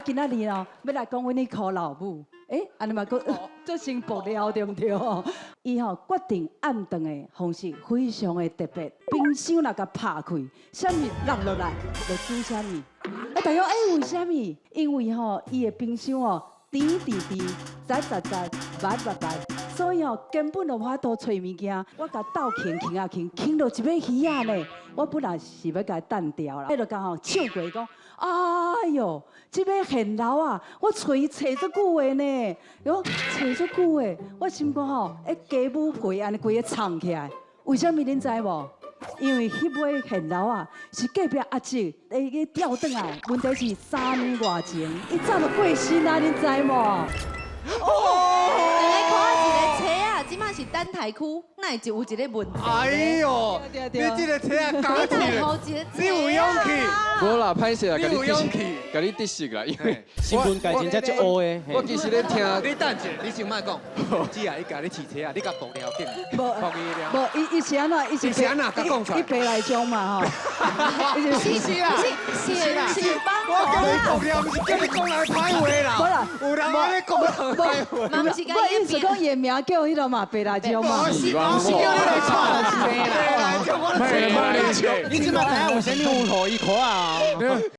今仔日哦，要来讲阮迄箍老母，安尼嘛个做新爆料对毋对？伊吼决定暗顿的方式非常的特别，冰箱若甲拍开，啥物落落来就煮啥物。大家为什么？因为吼伊的冰箱哦，甜甜甜，杂杂杂，白白白，所以哦根本就无法度找物件。我甲倒轻到一尾鱼仔呢，我本来是要甲淡掉啦，迄就甲吼唱过讲。 哎哟，这尾现老啊，我找伊找足久的呢，哟，找足久的，我心讲吼，家母皮安尼规个藏起来，为什么恁知无？因为迄尾现老啊，是隔壁阿姐个调转来，问题是3年外前，伊早就过身啊，恁知无？哦，来看一个车啊，即马是单台区，那就有一个问题。哎呦，你这个车啊，搞起来，你有勇气。 无啦，歹势啦，你有勇气，甲你得失啦，因为新闻界真正足乌的。我其实咧听，你等者，你先莫讲，只啊，伊甲你饲车啊，你甲爆料紧，爆伊了。无，伊是安怎？伊是安怎？甲讲出来。伊白来种嘛吼。是啦，是帮我叫你爆料，不是叫你讲来歹话啦。无啦，有人安尼讲歹话。嘛不是甲我意思讲伊的名叫迄个嘛白来种嘛。是叫你来串，白来种，我来种。你即马知影为啥物有互伊看啊？